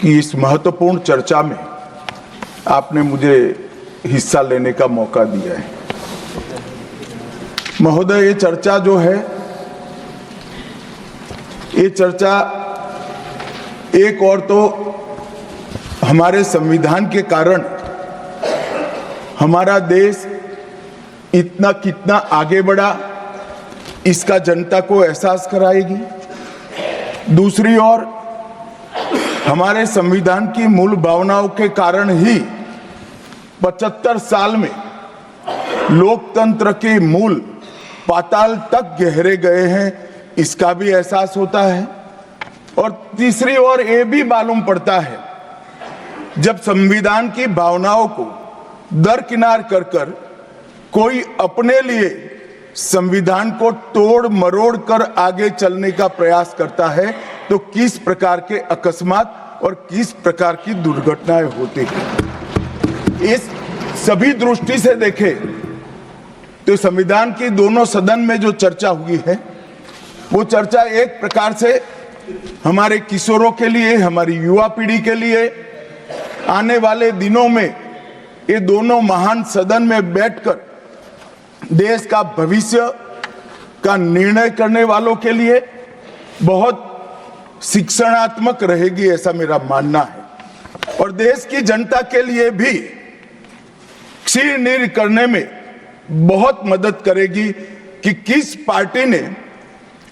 कि इस महत्वपूर्ण चर्चा में आपने मुझे हिस्सा लेने का मौका दिया है। महोदय, ये चर्चा जो है, ये चर्चा एक और तो हमारे संविधान के कारण हमारा देश इतना कितना आगे बढ़ा इसका जनता को एहसास कराएगी। दूसरी ओर हमारे संविधान की मूल भावनाओं के कारण ही 75 साल में लोकतंत्र के मूल पाताल तक गहरे गए हैं, इसका भी एहसास होता है। और तीसरी ओर ये भी मालूम पड़ता है, जब संविधान की भावनाओं को दरकिनार कर कोई अपने लिए संविधान को तोड़ मरोड़ कर आगे चलने का प्रयास करता है तो किस प्रकार के अकस्मात और किस प्रकार की दुर्घटनाएं होती हैं। इस सभी दृष्टि से देखें तो संविधान की दोनों सदन में जो चर्चा हुई है वो चर्चा एक प्रकार से हमारे किशोरों के लिए, हमारी युवा पीढ़ी के लिए आने वाले दिनों में ये दोनों महान सदन में बैठकर देश का भविष्य का निर्णय करने वालों के लिए बहुत शिक्षणात्मक रहेगी, ऐसा मेरा मानना है। और देश की जनता के लिए भी क्षीण करने में बहुत मदद करेगी कि किस पार्टी ने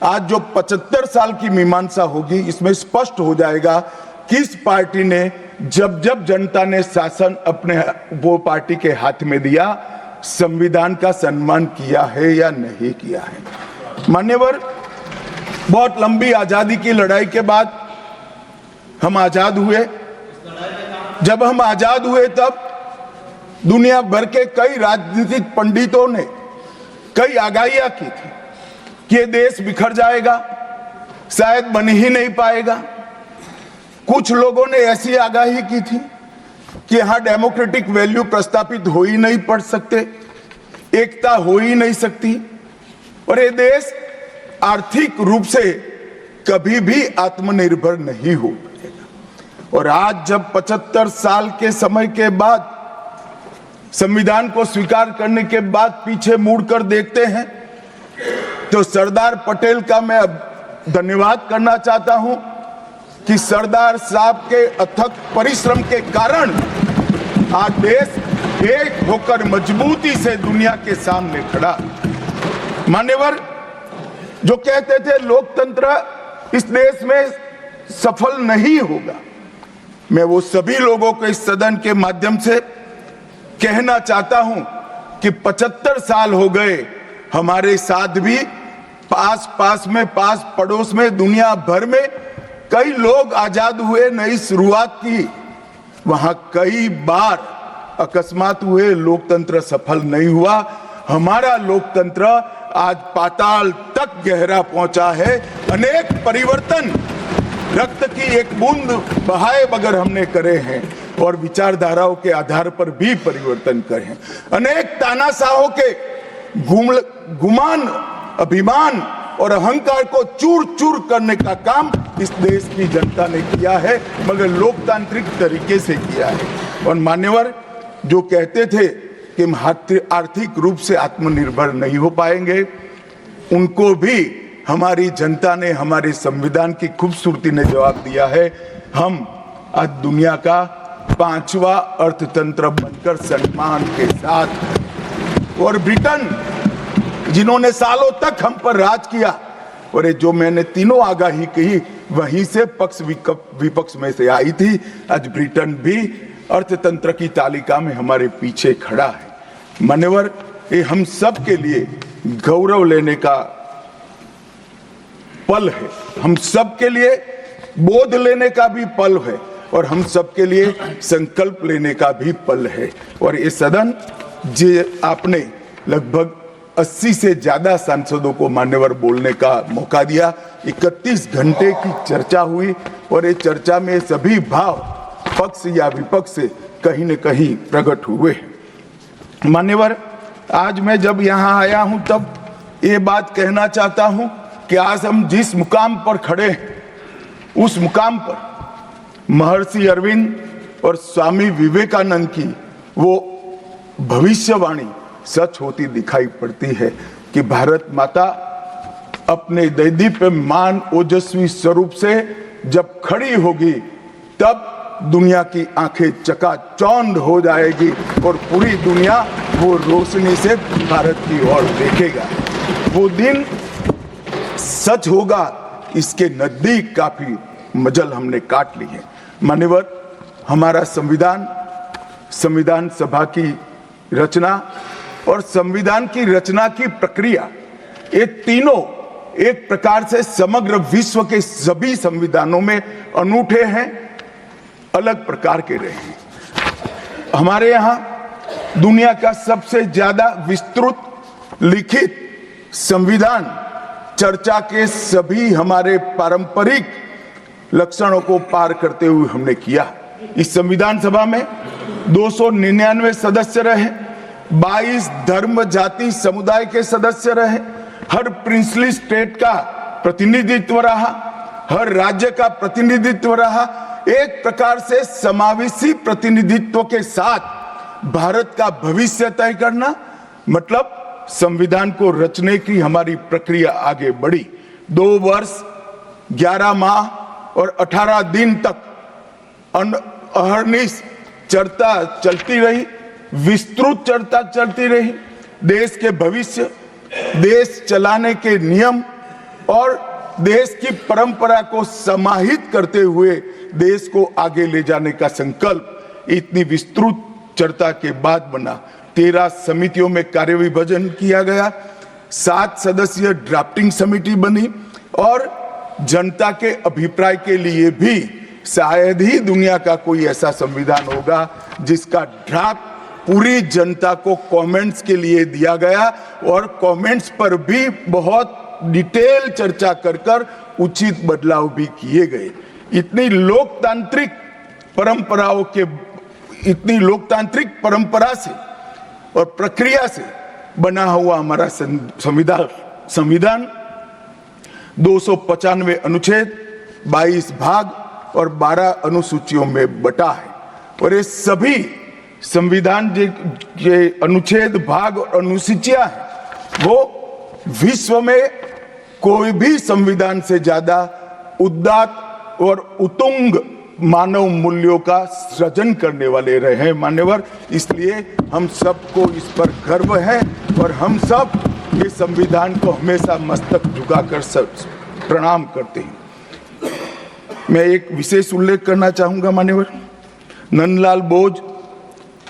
आज जो 75 साल की मीमांसा होगी इसमें स्पष्ट हो जाएगा किस पार्टी ने जब जब जनता ने शासन अपने वो पार्टी के हाथ में दिया संविधान का सम्मान किया है या नहीं किया है। मान्यवर, बहुत लंबी आजादी की लड़ाई के बाद हम आजाद हुए। जब हम आजाद हुए तब दुनिया भर के कई राजनीतिक पंडितों ने कई आगाहियां की थी कि ये देश बिखर जाएगा, शायद बन ही नहीं पाएगा। कुछ लोगों ने ऐसी आगाही की थी कि यहां डेमोक्रेटिक वैल्यू प्रस्तापित हो ही नहीं पड़ सकते, एकता हो ही नहीं सकती और ये देश आर्थिक रूप से कभी भी आत्मनिर्भर नहीं हो पाएगा। और आज जब 75 साल के समय के बाद संविधान को स्वीकार करने के बाद पीछे मुड़कर देखते हैं तो सरदार पटेल का मैं अब धन्यवाद करना चाहता हूं कि सरदार साहब के अथक परिश्रम के कारण आज देश एक होकर मजबूती से दुनिया के सामने खड़ा। मान्यवर, जो कहते थे लोकतंत्र इस देश में सफल नहीं होगा, मैं वो सभी लोगों को इस सदन के माध्यम से कहना चाहता हूं कि 75 साल हो गए, हमारे साथ भी पास पड़ोस में दुनिया भर में कई लोग आजाद हुए, नई शुरुआत की, वहां कई बार अकस्मात हुए, लोकतंत्र सफल नहीं हुआ। हमारा लोकतंत्र आज पाताल तक गहरा पहुंचा है। अनेक परिवर्तन रक्त की एक बूंद बहाए बगैर हमने करे हैं और विचारधाराओं के आधार पर भी परिवर्तन करे हैं। अनेक तानाशाहों के गुमान, अभिमान और अहंकार को चूर चूर करने का काम इस देश की जनता ने किया है, मगर लोकतांत्रिक तरीके से किया है। और मान्यवर, जो कहते थे कि हम आर्थिक रूप से आत्मनिर्भर नहीं हो पाएंगे, उनको भी हमारी जनता ने, हमारे संविधान की खूबसूरती ने जवाब दिया है। हम आज दुनिया का 5वां अर्थतंत्र बनकर सम्मान के साथ, और ब्रिटेन जिन्होंने सालों तक हम पर राज किया, और ये जो मैंने तीनों आगाही कही वहीं से पक्ष विपक्ष में से आई थी, आज ब्रिटेन भी अर्थतंत्र की तालिका में हमारे पीछे खड़ा है। मान्यवर, ये हम सब के लिए गौरव लेने का पल है, हम सब के लिए बोध लेने का भी पल है और हम सब के लिए संकल्प लेने का भी पल है। और ये सदन जे आपने लगभग 80 से ज्यादा सांसदों को मान्यवर बोलने का मौका दिया, 31 घंटे की चर्चा हुई और ये चर्चा में सभी भाव पक्ष या विपक्ष से कहीं न कहीं प्रकट हुए। मान्यवर, आज मैं जब यहाँ आया हूं तब ये बात कहना चाहता हूं कि आज हम जिस मुकाम पर खड़े हैं उस मुकाम पर महर्षि अरविंद और स्वामी विवेकानंद की वो भविष्यवाणी सच होती दिखाई पड़ती है कि भारत माता अपने दैदीप्यमान ओजस्वी स्वरूप से जब खड़ी होगी तब दुनिया की आंखें चकाचौंध हो जाएगी और पूरी दुनिया वो रोशनी से भारत की ओर देखेगा। वो दिन सच होगा, इसके नजदीक काफी मजल हमने काट ली है। मान्यवर, हमारा संविधान सभा की रचना और संविधान की रचना की प्रक्रिया, ये तीनों एक प्रकार से समग्र विश्व के सभी संविधानों में अनूठे हैं, अलग प्रकार के रहे हैं। हमारे यहाँ दुनिया का सबसे ज्यादा विस्तृत लिखित संविधान चर्चा के सभी हमारे पारंपरिक लक्षणों को पार करते हुए हमने किया। इस संविधान सभा में 299 सदस्य रहे, 22 धर्म जाति समुदाय के सदस्य रहे, हर प्रिंसली स्टेट का प्रतिनिधित्व रहा, हर राज्य का प्रतिनिधित्व रहा। एक प्रकार से समावेशी प्रतिनिधित्व के साथ भारत का भविष्य तय करना, मतलब संविधान को रचने की हमारी प्रक्रिया आगे बढ़ी। 2 वर्ष 11 माह और 18 दिन तक अहर्निश चर्चा चलती रही, विस्तृत चर्चा चलती रही। देश के भविष्य, देश चलाने के नियम और देश की परंपरा को समाहित करते हुए देश को आगे ले जाने का संकल्प इतनी विस्तृत चर्चा के बाद बना। 13 समितियों में कार्य विभाजन किया गया, 7 सदस्यीय ड्राफ्टिंग समिति बनी और जनता के अभिप्राय के लिए भी शायद ही दुनिया का कोई ऐसा संविधान होगा जिसका ड्राफ्ट पूरी जनता को कमेंट्स के लिए दिया गया और कमेंट्स पर भी बहुत डिटेल चर्चा कर उचित बदलाव भी किए गए। इतनी लोकतांत्रिक परंपरा से और प्रक्रिया से बना हुआ हमारा संविधान 295 अनुच्छेद, 22 भाग और 12 अनुसूचियों में बटा है। और ये सभी संविधान के अनुच्छेद, भाग और अनुसूचियां हैं, वो विश्व में कोई भी संविधान से ज्यादा उदात्त और उत्तुंग मानव मूल्यों का सृजन करने वाले रहे हैं मान्यवर। इसलिए हम सबको इस पर गर्व है और हम सब ये संविधान को हमेशा मस्तक झुकाकर प्रणाम करते हैं। मैं एक विशेष उल्लेख करना चाहूंगा मान्यवर, नंदलाल बोस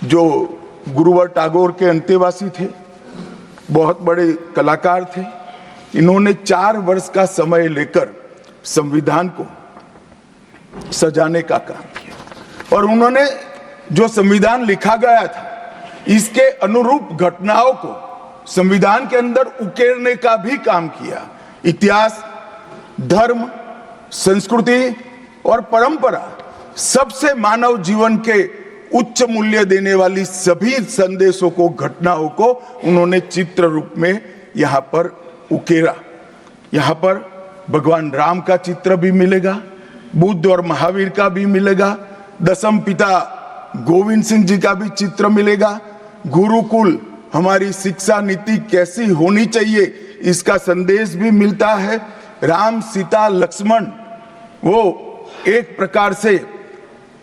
जो गुरुवर टैगोर के अंतेवासी थे, बहुत बड़े कलाकार थे। इन्होंने 4 वर्ष का समय लेकर संविधान को सजाने का काम किया और उन्होंने जो संविधान लिखा गया था इसके अनुरूप घटनाओं को संविधान के अंदर उकेरने का भी काम किया। इतिहास, धर्म, संस्कृति और परंपरा, सबसे मानव जीवन के उच्च मूल्य देने वाली सभी संदेशों को, घटनाओं को उन्होंने चित्र रूप में यहाँ पर उकेरा। यहाँ पर भगवान राम का चित्र भी मिलेगा, बुद्ध और महावीर का भी मिलेगा, दशम पिता गोविंद सिंह जी का भी चित्र मिलेगा। गुरुकुल, हमारी शिक्षा नीति कैसी होनी चाहिए, इसका संदेश भी मिलता है। राम, सीता, लक्ष्मण वो एक प्रकार से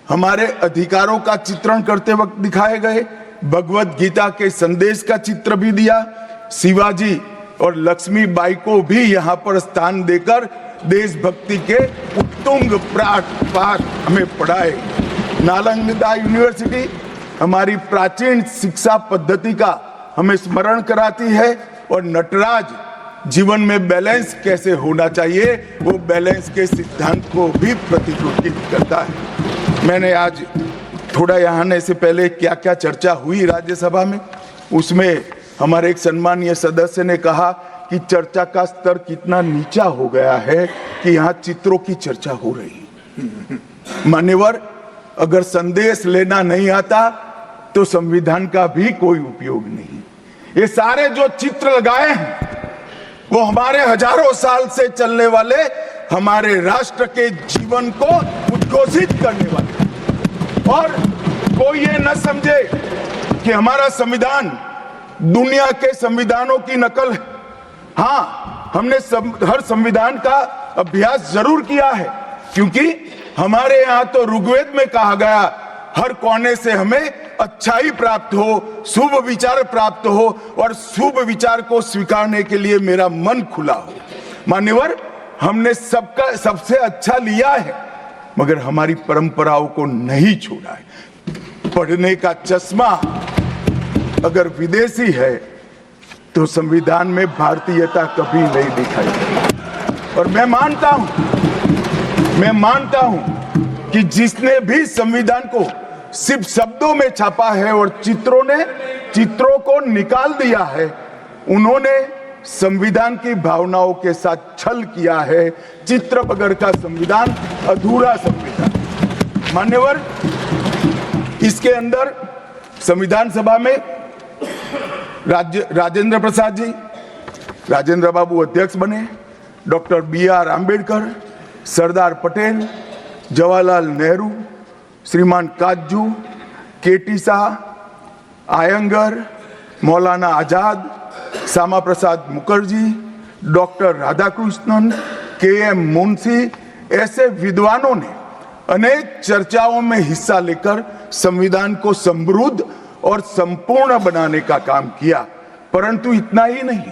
हमारे अधिकारों का चित्रण करते वक्त दिखाए गए। भगवत गीता के संदेश का चित्र भी दिया। शिवाजी और लक्ष्मीबाई को भी यहाँ पर स्थान देकर देशभक्ति के उत्तुंग पाठ हमें पढ़ाए। नालंदा यूनिवर्सिटी हमारी प्राचीन शिक्षा पद्धति का हमें स्मरण कराती है और नटराज जीवन में बैलेंस कैसे होना चाहिए, वो बैलेंस के सिद्धांत को भी प्रतिफलित करता है। मैंने आज थोड़ा यहाँ आने से पहले क्या क्या चर्चा हुई राज्यसभा में, उसमें हमारे एक सम्मानीय सदस्य ने कहा कि चर्चा का स्तर कितना नीचा हो गया है कि यहाँ चित्रों की चर्चा हो रही है। मान्यवर, अगर संदेश लेना नहीं आता तो संविधान का भी कोई उपयोग नहीं। ये सारे जो चित्र लगाए हैं वो हमारे हजारों साल से चलने वाले हमारे राष्ट्र के जीवन को उद्घोषित करने वाले। और कोई ये न समझे कि हमारा संविधान दुनिया के संविधानों की नकल है। हाँ, हमने हर संविधान का अभ्यास जरूर किया है, क्योंकि हमारे यहाँ तो ऋग्वेद में कहा गया हर कोने से हमें अच्छाई प्राप्त हो, शुभ विचार प्राप्त हो और शुभ विचार को स्वीकारने के लिए मेरा मन खुला हो। मान्यवर, हमने सबका सबसे अच्छा लिया है, मगर हमारी परंपराओं को नहीं छोड़ा है। पढ़ने का चश्मा अगर विदेशी है तो संविधान में भारतीयता कभी नहीं दिखाई देती। और मैं मानता हूं कि जिसने भी संविधान को सिर्फ शब्दों में छापा है और चित्रों को निकाल दिया है, उन्होंने संविधान की भावनाओं के साथ छल किया है। चित्र बगैर का संविधान अधूरा संविधान। मान्यवर, इसके अंदर संविधान सभा में राजेंद्र प्रसाद जी, राजेंद्र बाबू अध्यक्ष बने, डॉक्टर BR आंबेडकर, सरदार पटेल, जवाहरलाल नेहरू, श्रीमान काजू, KT Shah, Iyengar, Maulana Azad, Shyama Prasad Mukherjee, doctor Radhakrishnan, KM Munshi, ऐसे विद्वानों ने अनेक चर्चाओं में हिस्सा लेकर संविधान को समृद्ध और संपूर्ण बनाने का काम किया। परंतु इतना ही नहीं,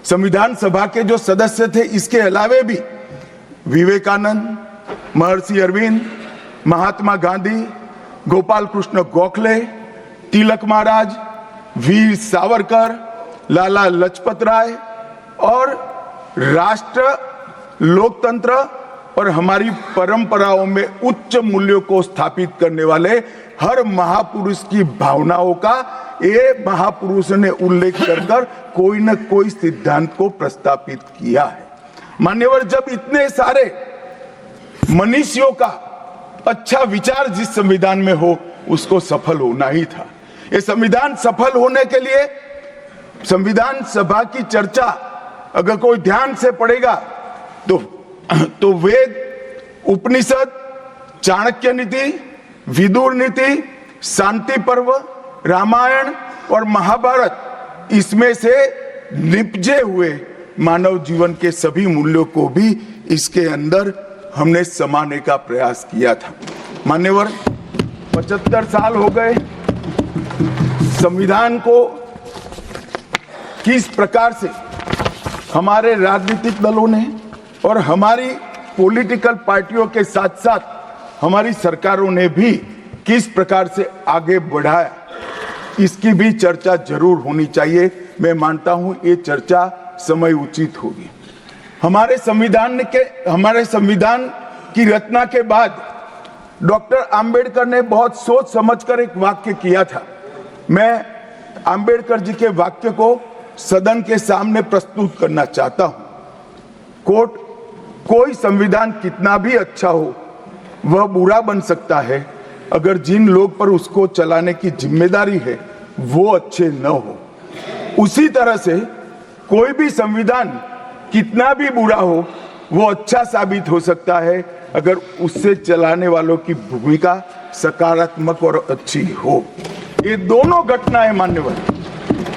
संविधान सभा के जो सदस्य थे, इसके अलावे भी विवेकानंद, महर्षि अरविंद, महात्मा गांधी, गोपाल कृष्ण गोखले, तिलक महाराज, वीर सावरकर, लाला लजपत राय और राष्ट्र, लोकतंत्र और हमारी परंपराओं में उच्च मूल्यों को स्थापित करने वाले हर महापुरुष की भावनाओं का ये महापुरुष ने उल्लेख कर कोई न कोई सिद्धांत को प्रस्तापित किया है। मान्यवर, जब इतने सारे मनुष्यों का अच्छा विचार जिस संविधान में हो, उसको सफल होना ही था। ये संविधान सफल होने के लिए संविधान सभा की चर्चा अगर कोई ध्यान से पढ़ेगा तो वेद, उपनिषद, चाणक्य नीति, विदुर नीति, शांति पर्व, रामायण और महाभारत, इसमें से निपजे हुए मानव जीवन के सभी मूल्यों को भी इसके अंदर हमने समाने का प्रयास किया था। मान्यवर, 75 साल हो गए संविधान को किस प्रकार से हमारे राजनीतिक दलों ने और हमारी पॉलिटिकल पार्टियों के साथ साथ हमारी सरकारों ने भी किस प्रकार से आगे बढ़ाया, इसकी भी चर्चा जरूर होनी चाहिए। मैं मानता हूं ये चर्चा समय उचित होगी। हमारे संविधान की रचना के बाद डॉक्टर आंबेडकर ने बहुत सोच समझकर एक वाक्य किया था। मैं आंबेडकर जी के वाक्य को सदन के सामने प्रस्तुत करना चाहता हूं। कोट, कोई संविधान कितना भी अच्छा हो, वह बुरा बन सकता है अगर जिन लोग पर उसको चलाने की जिम्मेदारी है वो अच्छे न हो। उसी तरह से कोई भी संविधान कितना भी बुरा हो, वो अच्छा साबित हो सकता है अगर उससे चलाने वालों की भूमिका सकारात्मक और अच्छी हो। ये दोनों घटनाएं मान्यवर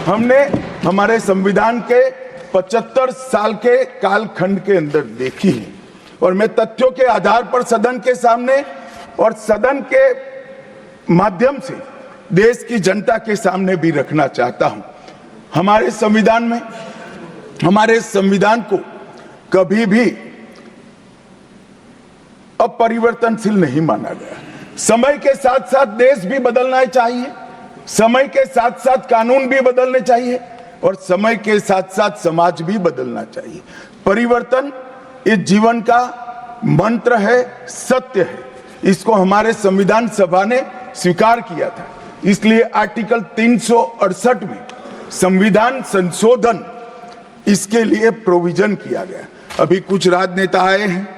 हमने हमारे संविधान के 75 साल के कालखंड के अंदर देखी है और मैं तथ्यों के आधार पर सदन के सामने और सदन के माध्यम से देश की जनता के सामने भी रखना चाहता हूं। हमारे संविधान को कभी भी अपरिवर्तनशील नहीं माना गया। समय के साथ साथ देश भी बदलना चाहिए, समय के साथ साथ कानून भी बदलने चाहिए और समय के साथ साथ समाज भी बदलना चाहिए। परिवर्तन इस जीवन का मंत्र है, सत्य है। इसको हमारे संविधान सभा ने स्वीकार किया था। इसलिए आर्टिकल 368 में संविधान संशोधन, इसके लिए प्रोविजन किया गया। अभी कुछ राजनेता आए हैं,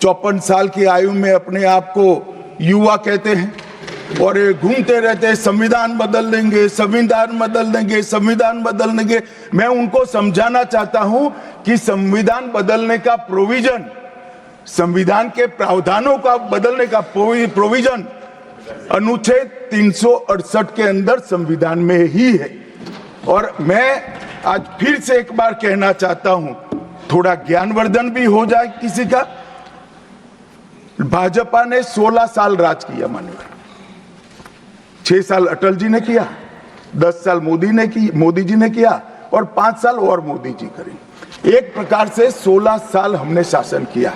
54 साल की आयु में अपने आप को युवा कहते हैं और घूमते रहते हैं, संविधान बदल देंगे, संविधान बदल देंगे, संविधान बदल देंगे। मैं उनको समझाना चाहता हूं कि संविधान बदलने का प्रोविजन संविधान के प्रावधानों का बदलने का प्रोविजन अनुच्छेद 368 के अंदर संविधान में ही है। और मैं आज फिर से एक बार कहना चाहता हूं, थोड़ा ज्ञानवर्धन भी हो जाए किसी का। भाजपा ने 16 साल राज किया माननीय, 6 साल अटल जी ने किया, 10 साल मोदी जी ने किया और 5 साल और मोदी जी करेंगे। एक प्रकार से 16 साल हमने शासन किया।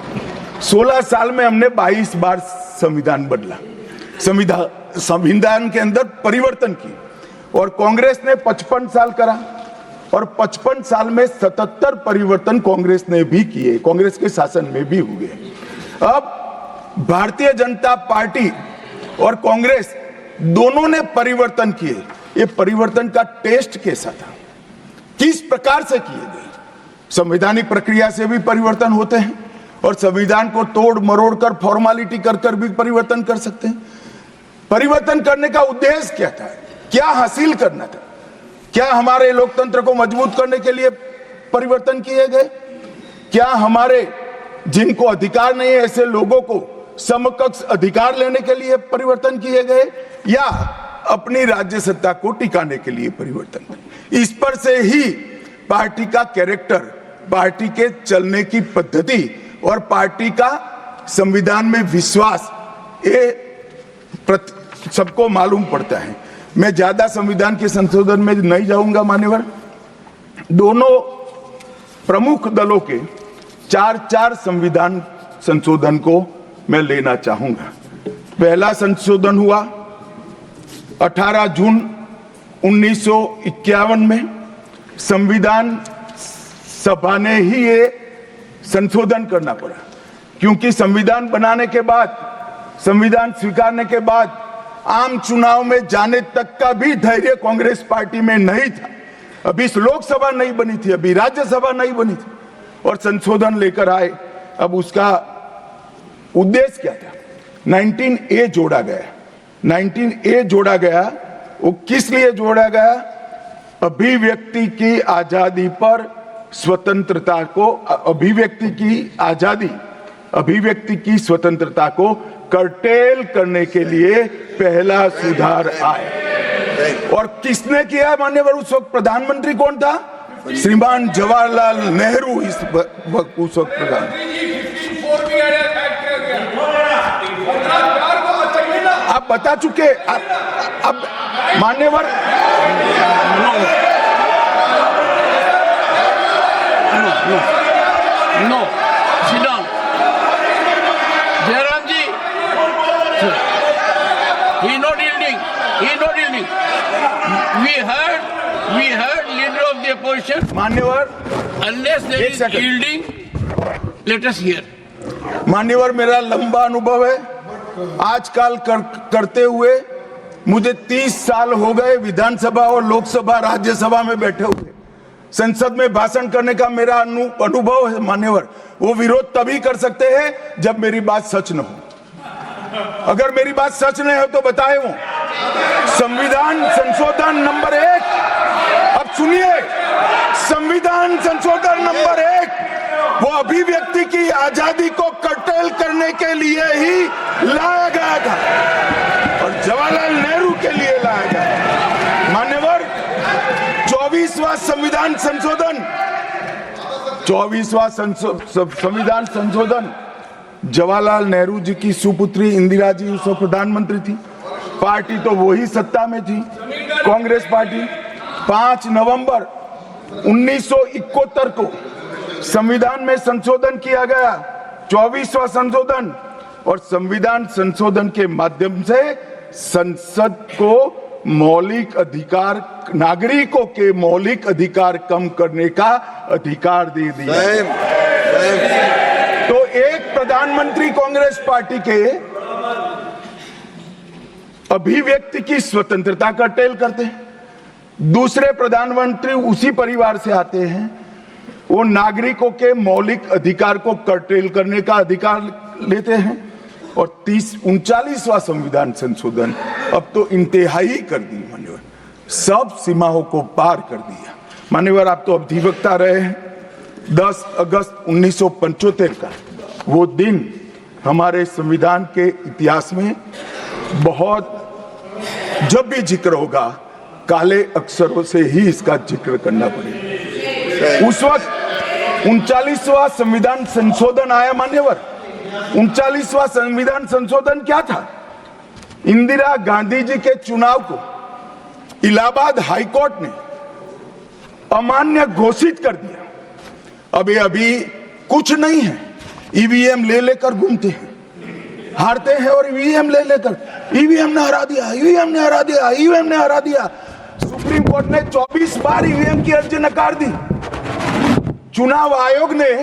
16 साल में हमने 22 बार संविधान बदला, संविधान के अंदर परिवर्तन की। और कांग्रेस ने 55 साल करा और 55 साल में 77 परिवर्तन कांग्रेस ने भी किए, कांग्रेस के शासन में भी हुए। अब भारतीय जनता पार्टी और कांग्रेस दोनों ने परिवर्तन किए। ये परिवर्तन का टेस्ट कैसा था, किस प्रकार से किए गए? संवैधानिक प्रक्रिया से भी परिवर्तन होते हैं और संविधान को तोड़ मरोड़ कर फॉर्मेलिटी कर भी परिवर्तन कर सकते हैं। परिवर्तन करने का उद्देश्य क्या था, क्या हासिल करना था? क्या हमारे लोकतंत्र को मजबूत करने के लिए परिवर्तन किए गए? क्या हमारे जिनको अधिकार नहीं है ऐसे लोगों को समकक्ष अधिकार लेने के लिए परिवर्तन किए गए, या अपनी राज्य सत्ता को टिकाने के लिए परिवर्तन? इस पर से ही पार्टी का कैरेक्टर, पार्टी के चलने की पद्धति और पार्टी का संविधान में विश्वास, ये सबको मालूम पड़ता है। मैं ज्यादा संविधान के संशोधन में नहीं जाऊंगा मान्यवर। दोनों प्रमुख दलों के 4 संविधान संशोधन को मैं लेना चाहूंगा। पहला संशोधन हुआ 18 जून 1951 में। संविधान सभा ने ही ये संशोधन करना पड़ा, क्योंकि संविधान बनाने के बाद, संविधान स्वीकारने के बाद आम चुनाव में जाने तक का भी धैर्य कांग्रेस पार्टी में नहीं था। अभी लोकसभा नहीं बनी थी, अभी राज्यसभा नहीं बनी थी और संशोधन लेकर आए। अब उसका उद्देश्य क्या था? 19A जोड़ा गया। 19A जोड़ा गया, वो किस लिए जोड़ा गया? अभिव्यक्ति की आजादी पर स्वतंत्रता को, अभिव्यक्ति की आजादी, अभिव्यक्ति की स्वतंत्रता को कर्टेल करने के लिए पहला सुधार आया। और किसने किया मान्यवर? उस वक्त प्रधानमंत्री कौन था? श्रीमान जवाहरलाल नेहरू उस वक्त प्रधान। आप बता चुके। अब मान्यवर No, sit down. Jairam ji, he not yielding. We heard leader of the opposition. मान्यवर, Unless there एक is second. yielding, let us hear. मान्यवर, मेरा लंबा अनुभव है। आजकल करते हुए मुझे 30 साल हो गए विधानसभा और लोकसभा राज्यसभा में बैठे हुए। संसद में भाषण करने का मेरा अनुभव है मान्यवर। वो विरोध तभी कर सकते हैं जब मेरी बात सच न हो। अगर मेरी बात सच नहीं हो तो बताए वो संविधान संशोधन नंबर 1, अब सुनिए, संविधान संशोधन नंबर 1 वो अभिव्यक्ति की आजादी को कर्टेल करने के लिए ही लाया गया था और जवाहरलाल नेहरू के लिए लाया गया। मान्यवर, 24वां संविधान संशोधन, 24वां संविधान संशोधन जवाहरलाल नेहरू जी की सुपुत्री इंदिरा जी उस वक्त प्रधानमंत्री थी। पार्टी तो वही सत्ता में थी, कांग्रेस पार्टी। 5 नवंबर 1971 को संविधान में संशोधन किया गया, 24वां संशोधन। और संविधान संशोधन के माध्यम से संसद को मौलिक अधिकार, नागरिकों के मौलिक अधिकार कम करने का अधिकार दे दिया। तो एक प्रधानमंत्री कांग्रेस पार्टी के अभिव्यक्ति की स्वतंत्रता का टेल करते हैं, दूसरे प्रधानमंत्री उसी परिवार से आते हैं, वो नागरिकों के मौलिक अधिकार को कर्टेल करने का अधिकार लेते हैं। और 39वां संविधान संशोधन अब तो इंतहाई कर दी मान्यवर, सब सीमाओं को पार कर दिया। मान्यवर, आप तो अधिवक्ता रहे हैं। 10 अगस्त 1975 का वो दिन हमारे संविधान के इतिहास में बहुत, जब भी जिक्र होगा काले अक्षरों से ही इसका जिक्र करना पड़ेगा। उस वक्त 39वां संविधान संशोधन आया मान्यवर। 39वां संविधान संशोधन क्या था? इंदिरा गांधी जी के चुनाव को इलाहाबाद हाईकोर्ट ने अमान्य घोषित कर दिया। अभी कुछ नहीं है, ईवीएम ले लेकर घूमते हैं, हारते हैं और ईवीएम ले लेकर, ईवीएम ने हरा दिया, ईवीएम ने हरा दिया, ईवीएम ने हरा दिया। सुप्रीम कोर्ट ने 24 बार ईवीएम की अर्जी नकार दी। चुनाव आयोग ने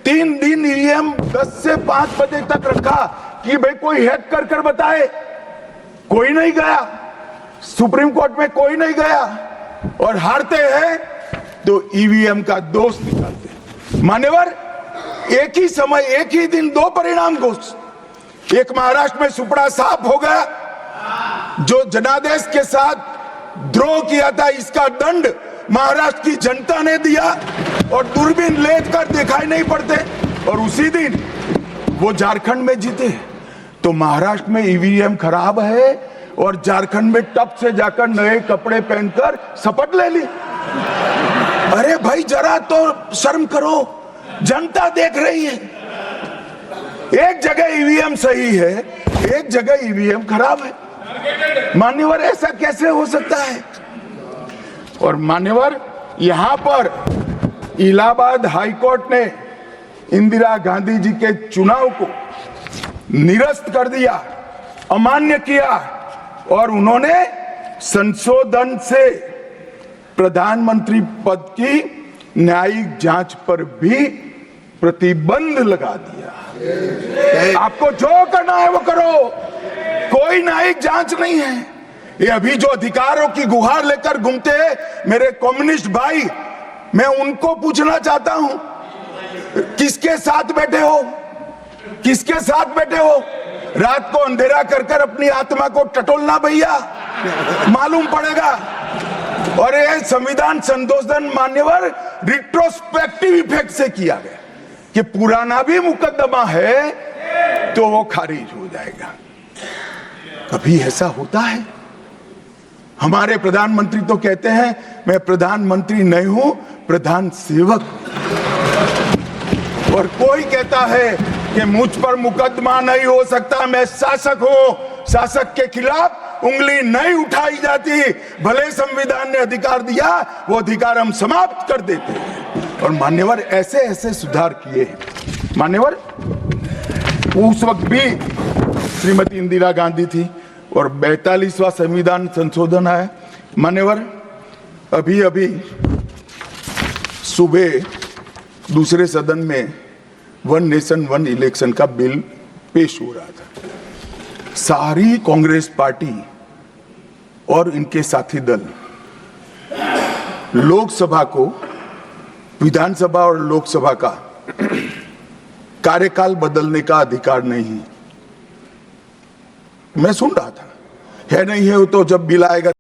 3 दिन ईवीएम 10 से 5 बजे तक रखा कि भाई कोई हैक कर बताए। कोई नहीं गया, सुप्रीम कोर्ट में कोई नहीं गया, और हारते हैं तो ईवीएम का दोष निकालते हैं। मान्यवर, एक ही समय, एक ही दिन 2 परिणाम घोषित। एक महाराष्ट्र में सुपड़ा साफ हो गया, जो जनादेश के साथ द्रोह किया था, इसका दंड महाराष्ट्र की जनता ने दिया और दूरबीन लेकर दिखाई नहीं पड़ते, और उसी दिन वो झारखंड में जीते। तो महाराष्ट्र में ईवीएम खराब है और झारखंड में टप से जाकर नए कपड़े पहनकर शपथ ले ली। अरे भाई जरा तो शर्म करो, जनता देख रही है। एक जगह ईवीएम सही है, एक जगह ईवीएम खराब है। मान्यवर, ऐसा कैसे हो सकता है? और मान्यवर, यहां पर इलाहाबाद हाईकोर्ट ने इंदिरा गांधी जी के चुनाव को निरस्त कर दिया, अमान्य किया, और उन्होंने संशोधन से प्रधानमंत्री पद की न्यायिक जांच पर भी प्रतिबंध लगा दिया। आपको जो करना है वो करो, कोई न्यायिक जांच नहीं है। ये अभी जो अधिकारों की गुहार लेकर घूमते हैं मेरे कम्युनिस्ट भाई, मैं उनको पूछना चाहता हूं, किसके साथ बैठे हो? किसके साथ बैठे हो? रात को अंधेरा कर अपनी आत्मा को टटोलना भैया, मालूम पड़ेगा। और ये संविधान संशोधन मान्यवर रिट्रोस्पेक्टिव इफेक्ट से किया गया कि पुराना भी मुकदमा है तो वो खारिज हो जाएगा। कभी ऐसा होता है? हमारे प्रधानमंत्री तो कहते हैं मैं प्रधानमंत्री नहीं हूं, प्रधान सेवक। और कोई कहता है कि मुझ पर मुकदमा नहीं हो सकता, मैं शासक हूं, शासक के खिलाफ उंगली नहीं उठाई जाती। भले संविधान ने अधिकार दिया, वो अधिकार हम समाप्त कर देते हैं। और मान्यवर, ऐसे ऐसे सुधार किए हैं। मान्यवर, उस वक्त भी श्रीमती इंदिरा गांधी थी और 42वां संविधान संशोधन आया। मान्यवर, अभी सुबह दूसरे सदन में 1 नेशन 1 इलेक्शन का बिल पेश हो रहा था। सारी कांग्रेस पार्टी और इनके साथी दल लोकसभा को, विधानसभा और लोकसभा का कार्यकाल बदलने का अधिकार नहीं। मैं सुन रहा था, है नहीं है तो जब बिल आएगा